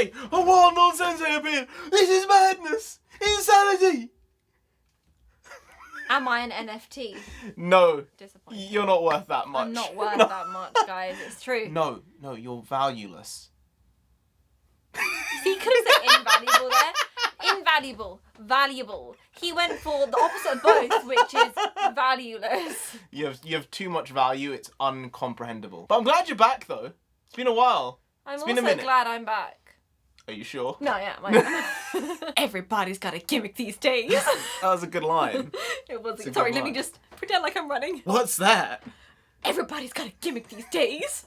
Sensei! A wild Sensei appeared! This is madness! Insanity! Am I an NFT? No. Disappointing. You're not worth that much. I'm not worth that much, guys. It's true. No, you're valueless. See, could have said invaluable there. Invaluable. Valuable. He went for the opposite of both, which is valueless. You have too much value, it's uncomprehendable. But I'm glad you're back, though. It's been a while. I'm been a also minute. glad I'm back. Are you sure? No, yeah, everybody's got a gimmick these days. That was a good line. It was. It's a Sorry, good let me line. just pretend like I'm running. What's that? Everybody's got a gimmick these days.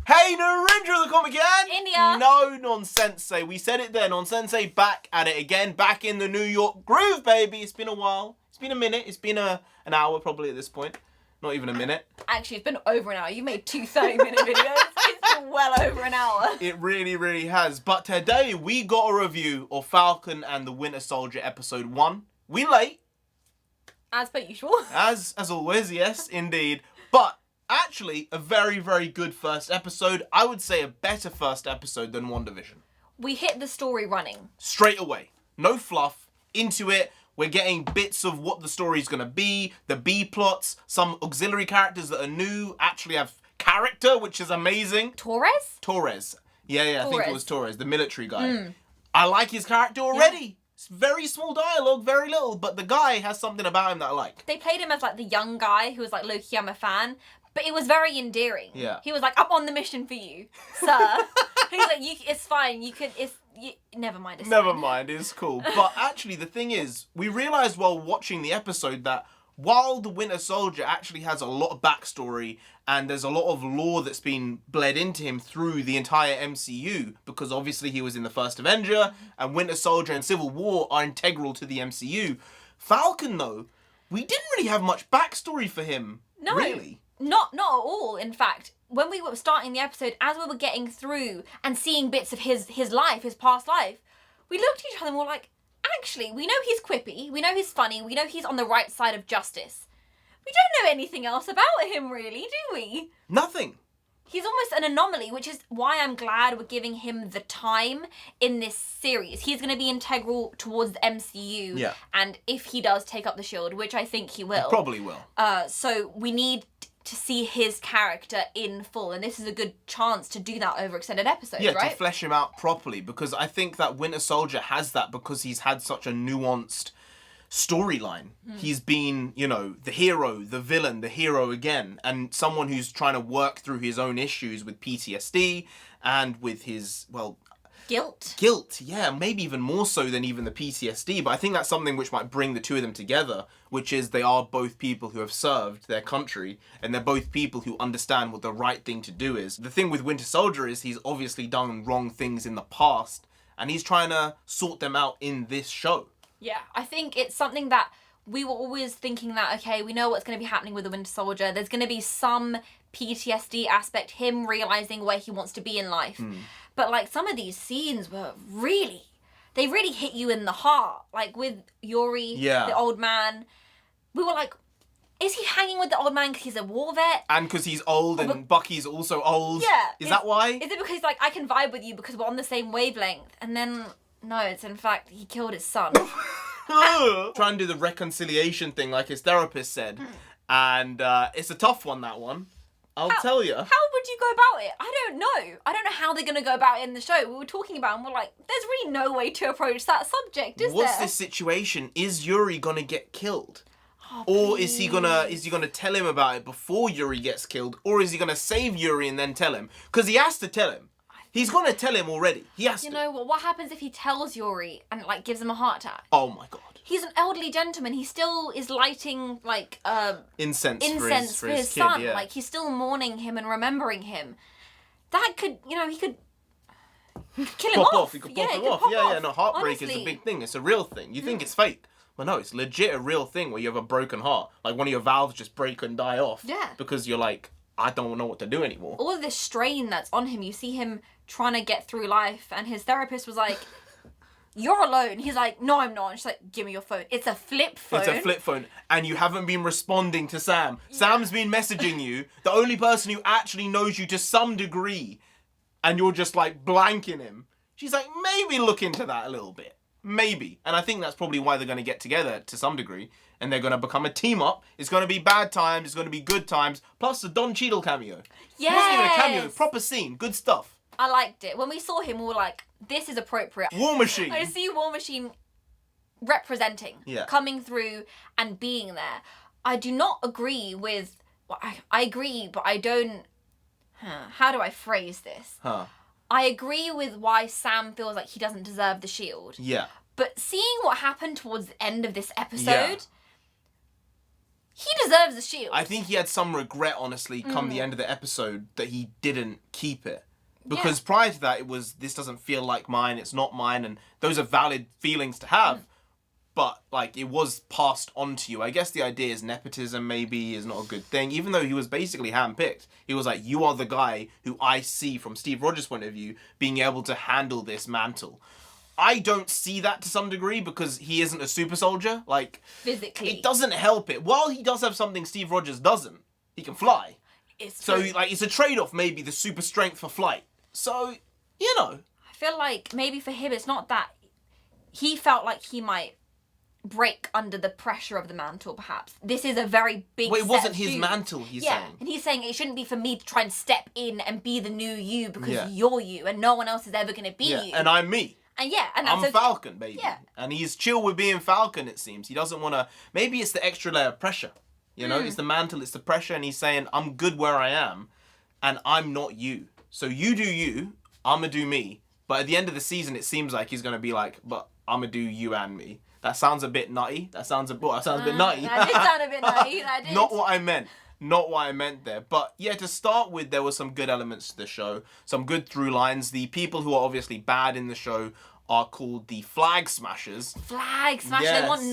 Hey, Narendra the Comic again! India! No nonsense. We said it there. Nonsense. Back at it again. Back in the New York groove, baby. It's been a while. It's been a minute. It's been an hour probably at this point. Not even a minute. Actually, it's been over an hour. You made 2 30-minute videos. It's been well over an hour. It really, really has. But today we got a review of Falcon and the Winter Soldier episode 1. We late. As per usual. As always, yes, indeed. But actually, a very, very good first episode. I would say a better first episode than WandaVision. We hit the story running. Straight away. No fluff. Into it. We're getting bits of what the story's going to be, the B-plots, some auxiliary characters that are new, actually have character, which is amazing. Torres? Yeah, I think it was Torres, the military guy. I like his character already. Yeah. It's very small dialogue, very little, but the guy has something about him that I like. They played him as like the young guy who was like, Loki, I'm a fan. But it was very endearing. Yeah. He was like, I'm on the mission for you, sir. He's like, it's fine. Never mind. Never mind, it's cool. But actually, the thing is, we realised while watching the episode that while the Winter Soldier actually has a lot of backstory and there's a lot of lore that's been bled into him through the entire MCU, because obviously he was in the first Avenger, and Winter Soldier and Civil War are integral to the MCU. Falcon, though, we didn't really have much backstory for him. No. Really. Not at all, in fact. When we were starting the episode, as we were getting through and seeing bits of his life, his past life, we looked at each other and were like, actually, we know he's quippy, we know he's funny, we know he's on the right side of justice. We don't know anything else about him, really, do we? Nothing. He's almost an anomaly, which is why I'm glad we're giving him the time in this series. He's going to be integral towards the MCU. Yeah. And if he does take up the shield, which I think he will. He probably will. So we need to see his character in full, and this is a good chance to do that over extended episodes, right? Yeah, to flesh him out properly, because I think that Winter Soldier has that because he's had such a nuanced storyline. He's been, the hero, the villain, the hero again, and someone who's trying to work through his own issues with PTSD and with his, guilt, yeah, maybe even more so than even the PTSD, but I think that's something which might bring the two of them together, which is they are both people who have served their country, and they're both people who understand what the right thing to do is. The thing with Winter Soldier is he's obviously done wrong things in the past, and he's trying to sort them out in this show. Yeah, I think it's something that we were always thinking that, okay, we know what's going to be happening with the Winter Soldier. There's going to be some PTSD aspect, him realising where he wants to be in life. But, some of these scenes were they really hit you in the heart. Like, with Yuri, the old man, we were like, is he hanging with the old man because he's a war vet? And because he's old and Bucky's also old. Yeah. Is that why? Is it because, I can vibe with you because we're on the same wavelength? And then, no, it's in fact, he killed his son. Try and do the reconciliation thing like his therapist said. And it's a tough one, that one. I'll tell you. How would you go about it? I don't know. I don't know how they're going to go about it in the show. We were talking about it and we're like, there's really no way to approach that subject, is there? What's this situation? Is Yuri going to get killed? Oh, or is he gonna tell him about it before Yuri gets killed? Or is he going to save Yuri and then tell him? Because he has to tell him. He's going to tell him already. He has to. You know what happens if he tells Yuri and gives him a heart attack? Oh my god. He's an elderly gentleman. He still is lighting incense for his son. Kid, yeah. He's still mourning him and remembering him. That could, he could kill him off. He could pop him off. Yeah. No, heartbreak is a big thing. It's a real thing. You think it's fake. Well, no, it's legit a real thing where you have a broken heart. Like one of your valves just break and die off. Yeah. Because you're like, I don't know what to do anymore. All of this strain that's on him, you see him trying to get through life, and his therapist was like, you're alone. He's like, no, I'm not. And she's like, give me your phone. It's a flip phone. It's a flip phone. And you haven't been responding to Sam. Yeah. Sam's been messaging you. The only person who actually knows you to some degree and you're just like blanking him. She's like, maybe look into that a little bit. Maybe. And I think that's probably why they're going to get together to some degree. And they're going to become a team up. It's going to be bad times. It's going to be good times. Plus the Don Cheadle cameo. Yes. It wasn't even a cameo. Proper scene. Good stuff. I liked it. When we saw him, we were like, this is appropriate. War Machine. I see War Machine representing, coming through and being there. I do not agree with... Well, I agree, but I don't... How do I phrase this? I agree with why Sam feels like he doesn't deserve the shield. Yeah. But seeing what happened towards the end of this episode, he deserves the shield. I think he had some regret, honestly, come the end of the episode that he didn't keep it. Because prior to that, it was, this doesn't feel like mine, it's not mine, and those are valid feelings to have. But, like, it was passed on to you. I guess the idea is nepotism maybe is not a good thing. Even though he was basically handpicked. He was like, you are the guy who I see from Steve Rogers' point of view being able to handle this mantle. I don't see that to some degree because he isn't a super soldier. Like, physically. It doesn't help it. While he does have something Steve Rogers doesn't, he can fly. So, like, it's a trade-off maybe, the super strength for flight. So, you know. I feel like maybe for him it's not that... He felt like he might... break under the pressure of the mantle, perhaps. This is a very big Well, it wasn't his mantle, he's saying. And he's saying it shouldn't be for me to try and step in and be the new you because you're you and no one else is ever going to be you. And I'm me. And and that's I'm Falcon, baby. Yeah. And he's chill with being Falcon, it seems. He doesn't want to... Maybe it's the extra layer of pressure. You know, it's the mantle, it's the pressure, and he's saying, I'm good where I am, and I'm not you. So you do you, I'm going to do me. But at the end of the season, it seems like he's going to be like, but I'm going to do you and me. That sounds a bit nutty. That sounds a bit nutty. That did sound a bit nutty. That did. Not what I meant. Not what I meant there. But yeah, to start with, there were some good elements to the show. Some good through lines. The people who are obviously bad in the show are called the Flag Smashers. Flag Smashers. Yes. They want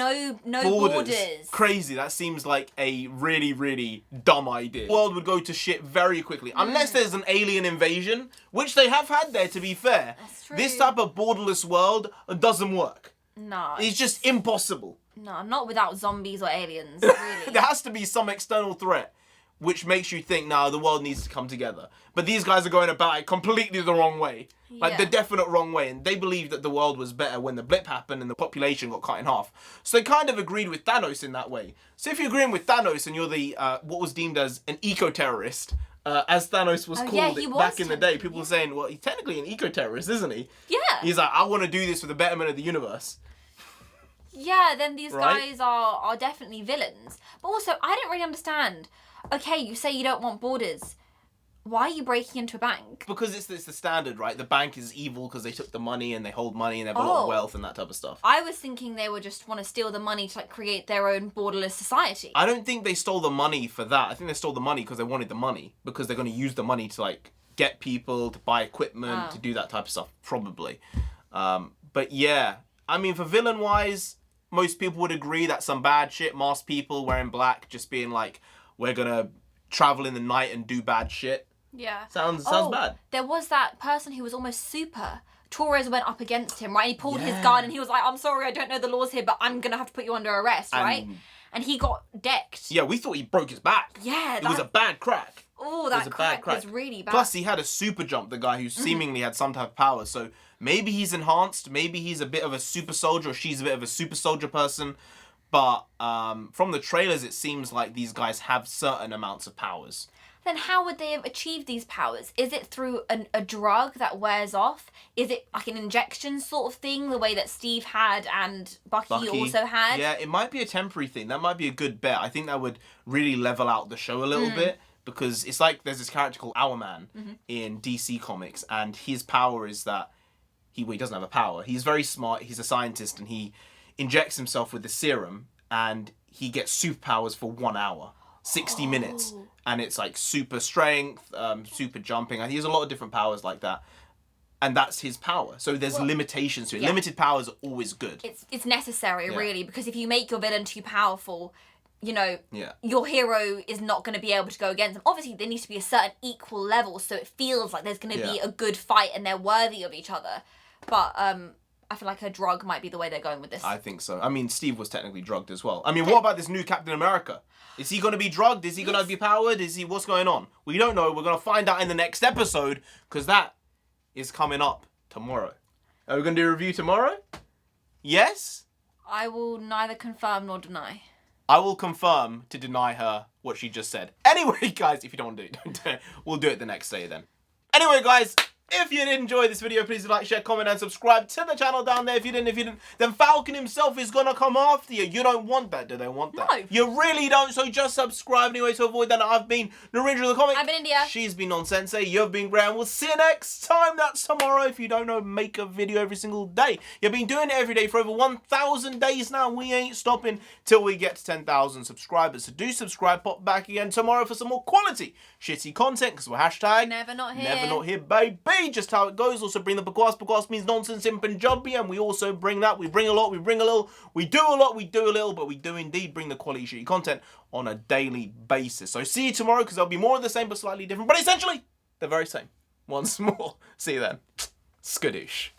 no borders. Crazy. That seems like a really, really dumb idea. The world would go to shit very quickly. Unless there's an alien invasion, which they have had there, to be fair. That's true. This type of borderless world doesn't work. No. It's just impossible. No, not without zombies or aliens, really. There has to be some external threat which makes you think, nah, the world needs to come together. But these guys are going about it completely the wrong way. Like, the definite wrong way. And they believed that the world was better when the blip happened and the population got cut in half. So they kind of agreed with Thanos in that way. So if you're agreeing with Thanos and you're the, what was deemed as an eco-terrorist, as Thanos was called back in the day, people were saying, well, he's technically an eco-terrorist, isn't he? Yeah. He's like, I want to do this for the betterment of the universe. Yeah, then these guys are definitely villains. But also, I don't really understand. Okay, you say you don't want borders. Why are you breaking into a bank? Because it's the standard, right? The bank is evil because they took the money and they hold money and they have a lot of wealth and that type of stuff. I was thinking they would just want to steal the money to, like, create their own borderless society. I don't think they stole the money for that. I think they stole the money because they wanted the money. Because they're going to use the money to, like, get people, to buy equipment, to do that type of stuff, probably. But yeah, I mean, for villain-wise, most people would agree that some bad shit, masked people wearing black, just being like, we're going to travel in the night and do bad shit. Yeah. Sounds bad. There was that person who was almost super. Torres went up against him, right? He pulled his gun and he was like, I'm sorry, I don't know the laws here, but I'm going to have to put you under arrest, right? And he got decked. Yeah, we thought he broke his back. Yeah. It was a bad crack. Oh, that crack was really bad. Plus, he had a super jump, the guy who seemingly had some type of power. So maybe he's enhanced. Maybe he's a bit of a super soldier or she's a bit of a super soldier person. But from the trailers, it seems like these guys have certain amounts of powers. Then how would they have achieved these powers? Is it through a drug that wears off? Is it like an injection sort of thing, the way that Steve had and Bucky also had? Yeah, it might be a temporary thing. That might be a good bet. I think that would really level out the show a little bit. Because it's like there's this character called Hourman in DC Comics. And his power is that he doesn't have a power. He's very smart. He's a scientist. And he injects himself with the serum. And he gets superpowers for 1 hour. 60 minutes. And it's like super strength, super jumping. He has a lot of different powers like that. And that's his power. So there's limitations to it. Limited powers are always good. It's necessary, really, because if you make your villain too powerful, you know, your hero is not going to be able to go against them. Obviously, there needs to be a certain equal level so it feels like there's going to be a good fight and they're worthy of each other. But I feel like a drug might be the way they're going with this. I think so. I mean, Steve was technically drugged as well. I mean, what about this new Captain America? Is he going to be drugged? Is he going to be powered? What's going on? We don't know. We're going to find out in the next episode because that is coming up tomorrow. Are we going to do a review tomorrow? Yes? I will neither confirm nor deny. I will confirm to deny her what she just said. Anyway, guys, if you don't want to do it, don't do it. We'll do it the next day then. Anyway, guys, if you did enjoy this video, please like, share, comment, and subscribe to the channel down there. If you didn't, then Falcon himself is gonna come after you. You don't want that, do they want that? No. You really don't, so just subscribe anyway to avoid that. I've been NarendraTheComic. I've been India. She's been Nonsensei. You've been Graham. We'll see you next time. That's tomorrow. If you don't know, make a video every single day. You've been doing it every day for over 1,000 days now. We ain't stopping till we get to 10,000 subscribers. So do subscribe. Pop back again tomorrow for some more quality shitty content, because we're hashtag Never Not Here. Never Not Here, baby. Just how it goes. Also bring the bakwas. Bakwas means nonsense in Punjabi, and we also bring that. We bring a lot, we bring a little. We do a lot, we do a little, but we do indeed bring the quality shitty content on a daily basis. So see you tomorrow, because there'll be more of the same but slightly different. But essentially, they're very same. Once more. See you then. Skadoosh.